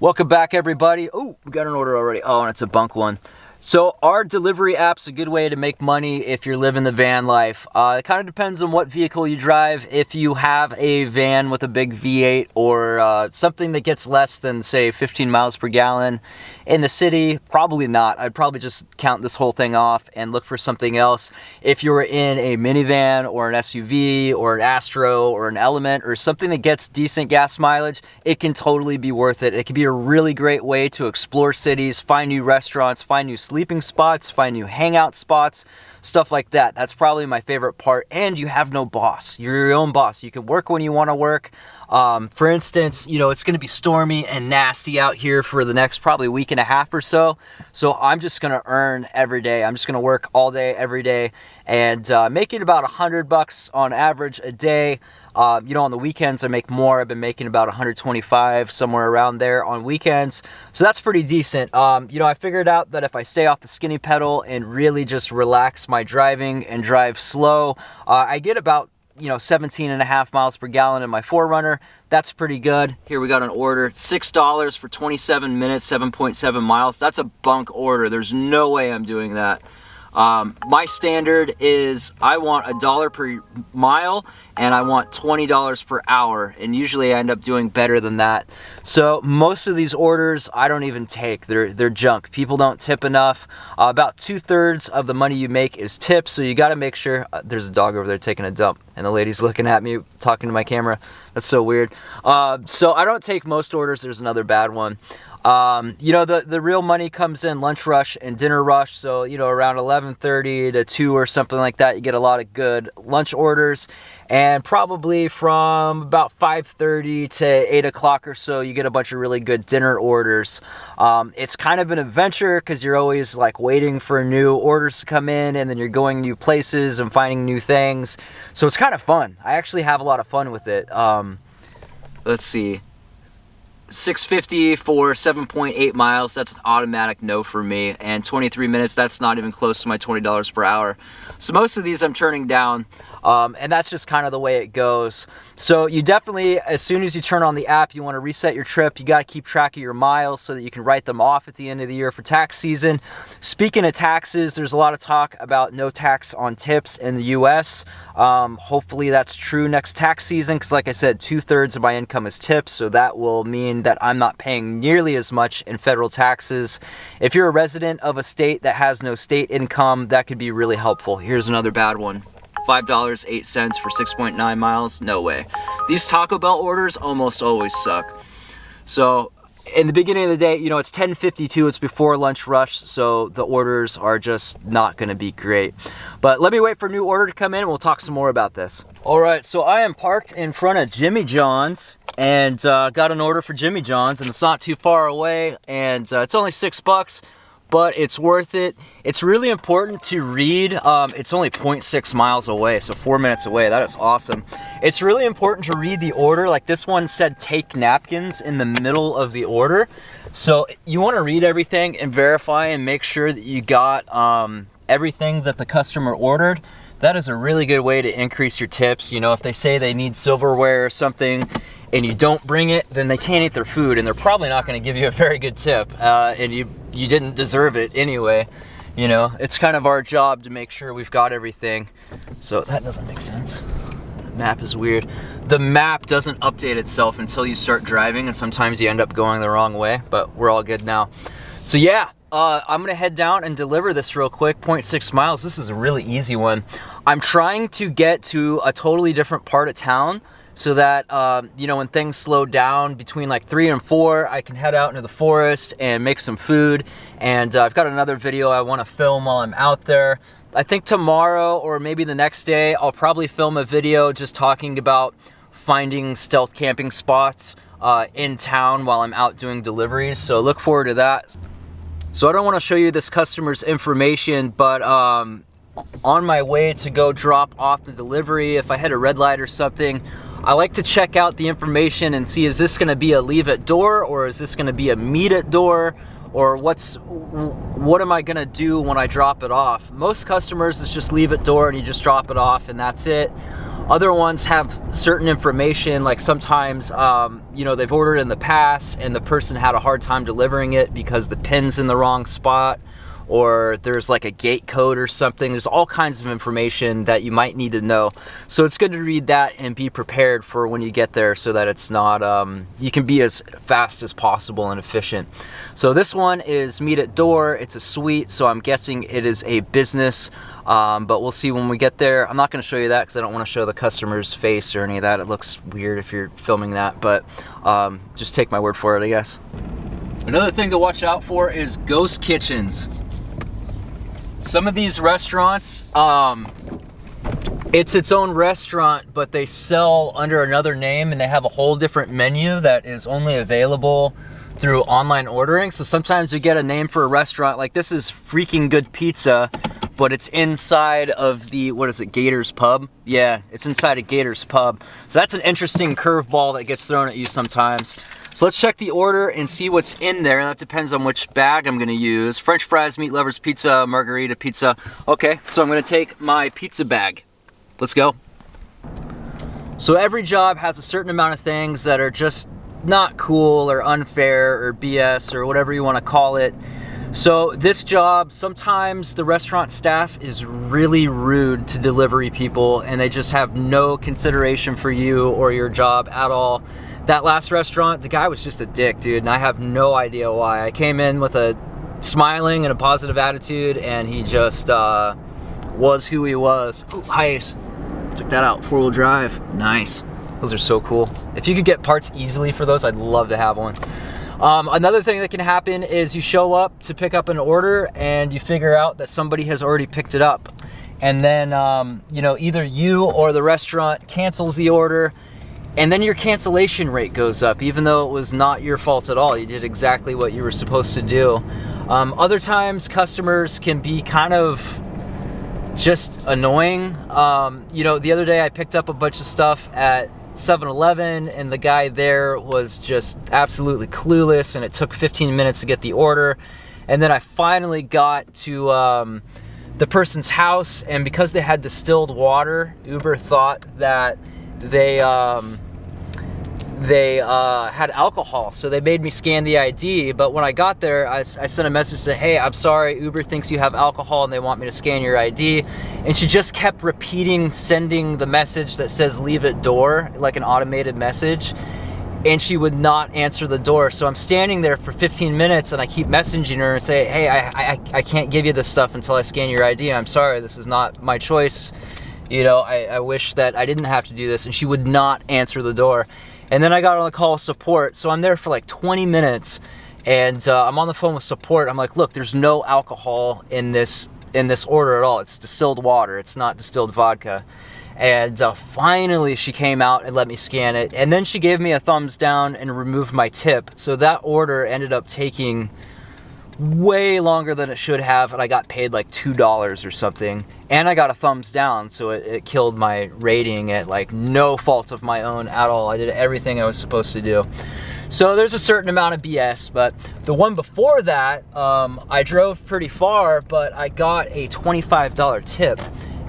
Welcome back, everybody. Oh, we got an order already. Oh, and it's a bunk one. So our delivery app's a good way to make money if you're living the van life. It kind of depends on what vehicle you drive. If you have a van with a big V8 or something that gets less than, say, 15 miles per gallon in the city, probably not. I'd probably just count this whole thing off and look for something else. If you're in a minivan or an SUV or an Astro or an Element or something that gets decent gas mileage, it can totally be worth it. It can be a really great way to explore cities, find new restaurants, find new sleeping spots, find new hangout spots, stuff like that. That's probably my favorite part. And you have no boss. You're your own boss. You can work when you want to work. For instance, you know, it's going to be stormy and nasty out here for the next probably week and a half or so. So I'm just going to earn every day. I'm just going to work all day, every day, and making about $100 on average a day. You know, on the weekends I make more. I've been making about 125, somewhere around there on weekends. So that's pretty decent. You know, I figured out that if I stay off the skinny pedal and really just relax my driving and drive slow, I get about 17.5 miles per gallon in my 4Runner. That's pretty good. Here we got an order, $6 for 27 minutes, 7.7 miles. That's a bunk order. There's no way I'm doing that. My standard is I want $1 per mile and I want $20 per hour, and usually I end up doing better than that. So most of these orders I don't even take. They're junk. People don't tip enough. About 2/3 of the money you make is tips, so you got to make sure. There's a dog over there taking a dump and the lady's looking at me talking to my camera. That's so weird. So I don't take most orders. There's another bad one. You know, the real money comes in lunch rush and dinner rush. So, you know, around 11:30 to 2 or something like that, you get a lot of good lunch orders. And probably from about 5:30 to 8 o'clock or so, you get a bunch of really good dinner orders. It's kind of an adventure because you're always like waiting for new orders to come in, and then you're going new places and finding new things. So it's kind of fun. I actually have a lot of fun with it. Let's see. $6.50 for 7.8 miles. That's an automatic no for me. And 23 minutes, that's not even close to my $20 per hour. So most of these I'm turning down. And that's just kind of the way it goes. So you definitely, as soon as you turn on the app, you want to reset your trip. You got to keep track of your miles so that you can write them off at the end of the year for tax season. Speaking of taxes, there's a lot of talk about no tax on tips in the US. Hopefully that's true next tax season, because like I said, 2/3 of my income is tips. So that will mean that I'm not paying nearly as much in federal taxes. If you're a resident of a state that has no state income, that could be really helpful. Here's another bad one. $5.08 for 6.9 miles. No way. These Taco Bell orders almost always suck. So in the beginning of the day, you know, it's 10:52. It's before lunch rush. So the orders are just not going to be great. But let me wait for a new order to come in and we'll talk some more about this. All right. So I am parked in front of Jimmy John's and got an order for Jimmy John's, and it's not too far away, and it's only $6. But it's worth it. It's really important to read. It's only 0.6 miles away, so 4 minutes away. That is awesome. It's really important to read the order. Like this one said, take napkins in the middle of the order. So you want to read everything and verify and make sure that you got everything that the customer ordered. That is a really good way to increase your tips. You know, if they say they need silverware or something and you don't bring it, then they can't eat their food, and they're probably not going to give you a very good tip, and you didn't deserve it anyway. You know, it's kind of our job to make sure we've got everything. So that doesn't make sense. The map is weird. The map doesn't update itself until you start driving, and sometimes you end up going the wrong way, but we're all good now. So yeah, I'm gonna head down and deliver this real quick. 0.6 miles. This is a really easy one. I'm trying to get to a totally different part of town so that, you know, when things slow down between like 3 and 4, I can head out into the forest and make some food. And I've got another video I want to film while I'm out there. I think tomorrow or maybe the next day, I'll probably film a video just talking about finding stealth camping spots in town while I'm out doing deliveries. So look forward to that. So I don't want to show you this customer's information, but on my way to go drop off the delivery, if I hit a red light or something, I like to check out the information and see, is this going to be a leave at door, or is this going to be a meet at door, or what am I going to do when I drop it off? Most customers, it's just leave at door and you just drop it off and that's it. Other ones have certain information, like sometimes, you know, they've ordered in the past and the person had a hard time delivering it because the pin's in the wrong spot, or there's like a gate code or something. There's all kinds of information that you might need to know. So it's good to read that and be prepared for when you get there so that it's not, you can be as fast as possible and efficient. So this one is meet at door. It's a suite, so I'm guessing it is a business, but we'll see when we get there. I'm not gonna show you that because I don't wanna show the customer's face or any of that. It looks weird if you're filming that, but just take my word for it, I guess. Another thing to watch out for is ghost kitchens. Some of these restaurants, it's its own restaurant, but they sell under another name and they have a whole different menu that is only available through online ordering. So sometimes you get a name for a restaurant, like this is Freaking Good Pizza, but it's inside of the, what is it, Gators Pub? Yeah, it's inside of Gators Pub. So that's an interesting curveball that gets thrown at you sometimes. So let's check the order and see what's in there. That depends on which bag I'm gonna use. French fries, meat lovers pizza, margarita pizza. Okay, so I'm gonna take my pizza bag. Let's go. So every job has a certain amount of things that are just not cool or unfair or BS or whatever you wanna call it. So this job, sometimes the restaurant staff is really rude to delivery people and they just have no consideration for you or your job at all. That last restaurant, the guy was just a dick, dude, and I have no idea why. I came in with a smiling and a positive attitude, and he just was who he was. Ooh, ice. Check that out, 4-wheel drive. Nice. Those are so cool. If you could get parts easily for those, I'd love to have one. Another thing that can happen is you show up to pick up an order and you figure out that somebody has already picked it up. And then, you know, either you or the restaurant cancels the order, and then your cancellation rate goes up, even though it was not your fault at all. You did exactly what you were supposed to do. Other times, customers can be kind of just annoying. You know, the other day I picked up a bunch of stuff at 7-Eleven and the guy there was just absolutely clueless and it took 15 minutes to get the order. And then I finally got to the person's house, and because they had distilled water, Uber thought that they had alcohol, so they made me scan the ID. But when I got there, I sent a message to, hey, I'm sorry, Uber thinks you have alcohol and they want me to scan your ID. And she just kept repeating, sending the message that says leave at door, like an automated message, and she would not answer the door. So I'm standing there for 15 minutes and I keep messaging her and say, hey, I can't give you this stuff until I scan your ID. I'm sorry, this is not my choice. You know, I wish that I didn't have to do this. And she would not answer the door. And then I got on the call with support. So I'm there for like 20 minutes and I'm on the phone with support. I'm like, look, there's no alcohol in this order at all. It's distilled water. It's not distilled vodka. And finally she came out and let me scan it. And then she gave me a thumbs down and removed my tip. So that order ended up taking way longer than it should have, and I got paid like $2 or something, and I got a thumbs down, so it killed my rating at like no fault of my own at all. I did everything I was supposed to do. So there's a certain amount of BS, but the one before that, I drove pretty far, but I got a $25 tip,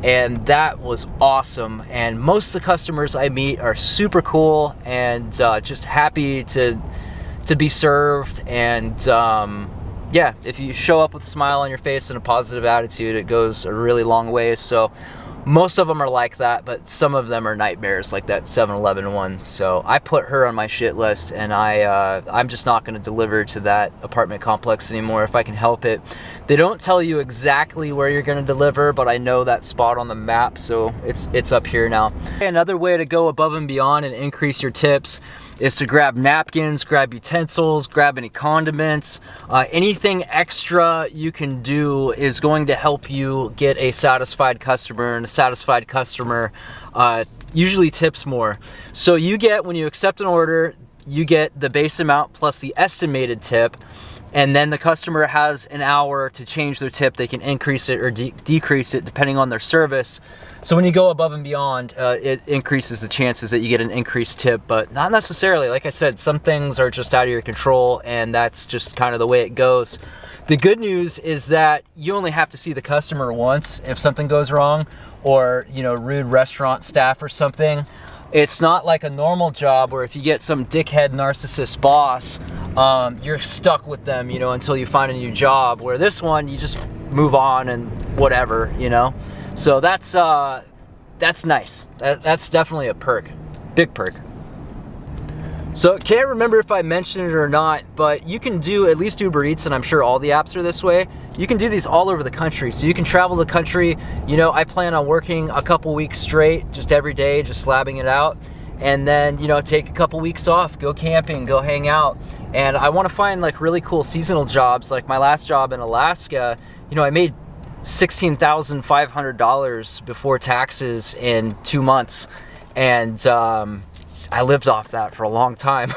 and that was awesome. And most of the customers I meet are super cool and just happy to be served. And yeah, if you show up with a smile on your face and a positive attitude, it goes a really long way. So most of them are like that, but some of them are nightmares, like that 7-Eleven one. So I put her on my shit list, and I'm just not going to deliver to that apartment complex anymore if I can help it. They don't tell you exactly where you're going to deliver, but I know that spot on the map, so it's up here now. Another way to go above and beyond and increase your tips is to grab napkins, grab utensils, grab any condiments. Anything extra you can do is going to help you get a satisfied customer, and a satisfied customer usually tips more. So you get, when you accept an order, you get the base amount plus the estimated tip, and then the customer has an hour to change their tip. They can increase it or decrease it depending on their service. So when you go above and beyond, it increases the chances that you get an increased tip, but not necessarily. Like I said, some things are just out of your control, and that's just kind of the way it goes. The good news is that you only have to see the customer once if something goes wrong, or, you know, rude restaurant staff or something. It's not like a normal job where if you get some dickhead narcissist boss, you're stuck with them, you know, until you find a new job. Where this one, you just move on and whatever, you know. So that's nice. That's definitely a perk, big perk. So can't remember if I mentioned it or not, but you can do at least Uber Eats, and I'm sure all the apps are this way. You can do these all over the country. So you can travel the country. You know, I plan on working a couple weeks straight, just every day, just slabbing it out. And then, you know, take a couple weeks off, go camping, go hang out. And I want to find like really cool seasonal jobs. Like my last job in Alaska, you know, I made $16,500 before taxes in 2 months. And, I lived off that for a long time.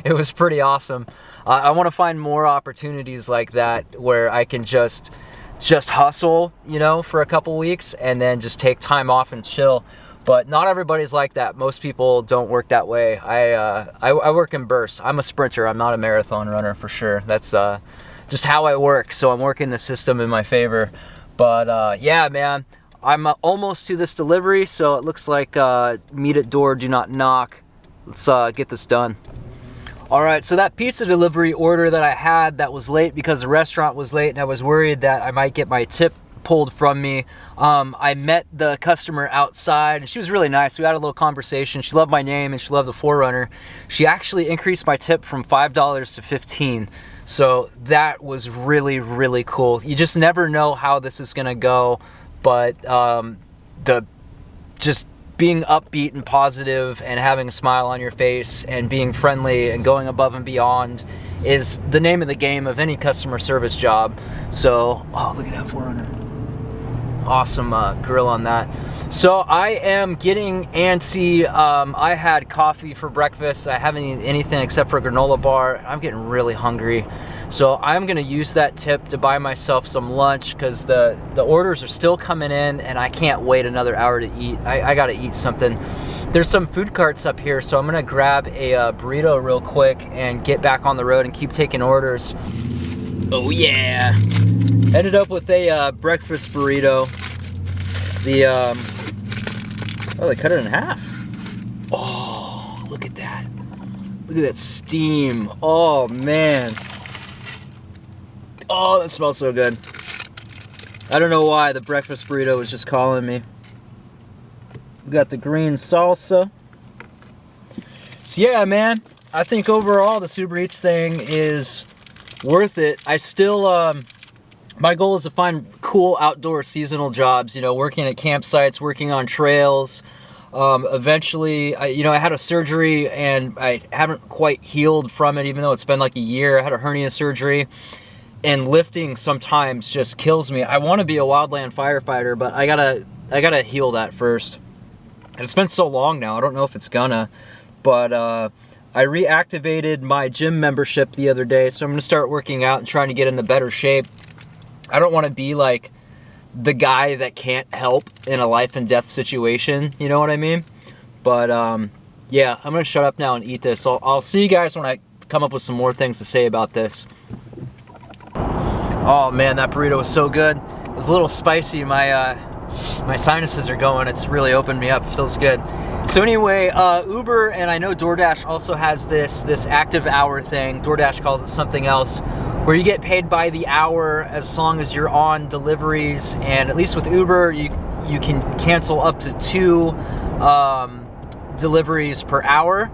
It was pretty awesome. I want to find more opportunities like that where I can just hustle, you know, for a couple weeks and then just take time off and chill. But not everybody's like that. Most people don't work that way. I work in bursts. I'm a sprinter. I'm not a marathon runner for sure. That's just how I work. So I'm working the system in my favor. But yeah, man. I'm almost to this delivery, so it looks like meet at door, do not knock. Let's get this done. All right, so that pizza delivery order that I had that was late because the restaurant was late and I was worried that I might get my tip pulled from me. I met the customer outside and she was really nice. We had a little conversation. She loved my name and she loved the 4Runner. She actually increased my tip from $5 to $15. So that was really, really cool. You just never know how this is gonna go. But just being upbeat and positive and having a smile on your face and being friendly and going above and beyond is the name of the game of any customer service job. So, oh, look at that 4Runner. Awesome grill on that. So I am getting antsy. I had coffee for breakfast. I haven't eaten anything except for a granola bar. I'm getting really hungry. So I'm gonna use that tip to buy myself some lunch because the orders are still coming in and I can't wait another hour to eat. I gotta eat something. There's some food carts up here, so I'm gonna grab a burrito real quick and get back on the road and keep taking orders. Oh yeah. Ended up with a breakfast burrito. Oh, they cut it in half. Oh, look at that. Look at that steam. Oh, man. Oh, that smells so good. I don't know why the breakfast burrito was just calling me. We got the green salsa. So yeah, man, I think overall the Uber Eats thing is worth it. I still, my goal is to find cool outdoor seasonal jobs, you know, working at campsites, working on trails. Eventually, I had a surgery and I haven't quite healed from it, even though it's been like a year. I had a hernia surgery and lifting sometimes just kills me. I want to be a wildland firefighter, but I gotta heal that first. And it's been so long now, I don't know if it's gonna, but I reactivated my gym membership the other day, so I'm gonna start working out and trying to get into better shape. I don't want to be like the guy that can't help in a life and death situation, you know what I mean? But yeah, I'm gonna shut up now and eat this. I'll see you guys when I come up with some more things to say about this. Oh man, that burrito was so good. It was a little spicy. My sinuses are going. It's really opened me up. It feels good. So anyway, Uber, and I know DoorDash also has this active hour thing. DoorDash calls it something else, where you get paid by the hour as long as you're on deliveries. And at least with Uber, you can cancel up to 2 deliveries per hour,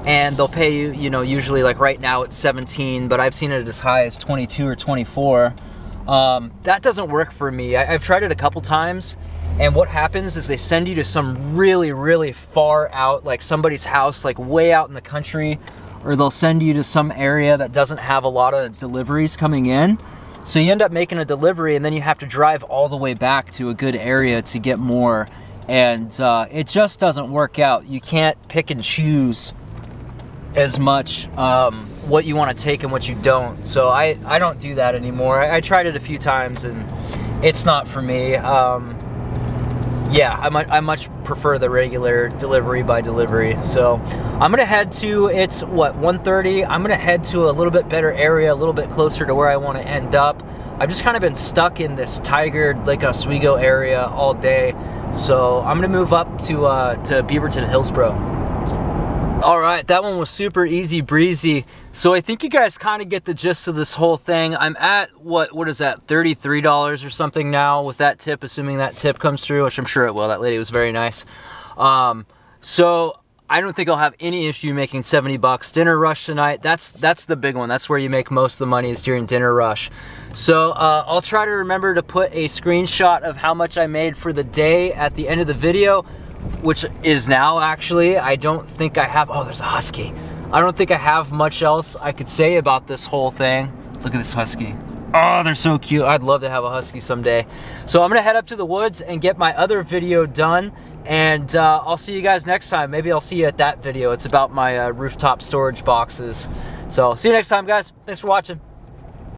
and they'll pay you, usually like right now it's 17, but I've seen it as high as 22 or 24. That doesn't work for me. I've tried it a couple times, and what happens is they send you to some really, really far out, like somebody's house, like way out in the country, or they'll send you to some area that doesn't have a lot of deliveries coming in. So you end up making a delivery and then you have to drive all the way back to a good area to get more. And it just doesn't work out. You can't pick and choose as much what you want to take and what you don't. So I don't do that anymore. I tried it a few times and it's not for me. Yeah, I much prefer the regular delivery by delivery. So I'm gonna head to, it's what, 1:30? I'm gonna head to a little bit better area, a little bit closer to where I want to end up. I've just kind of been stuck in this Tiger, Lake Oswego area all day. So I'm gonna move up to Beaverton, Hillsboro. All right, that one was super easy breezy. So I think you guys kind of get the gist of this whole thing. I'm at, what is that, $33 or something now with that tip, assuming that tip comes through, which I'm sure it will. That lady was very nice. So I don't think I'll have any issue making 70 bucks. Dinner rush tonight, that's the big one. That's where you make most of the money, is during dinner rush. So I'll try to remember to put a screenshot of how much I made for the day at the end of the video, which is now actually. I don't think I have, oh, there's a husky. I don't think I have much else I could say about this whole thing. Look at this husky. Oh, they're so cute. I'd love to have a husky someday. So I'm gonna head up to the woods and get my other video done, and I'll see you guys next time. Maybe I'll see you at that video. It's about my rooftop storage boxes. So see you next time, guys. Thanks for watching.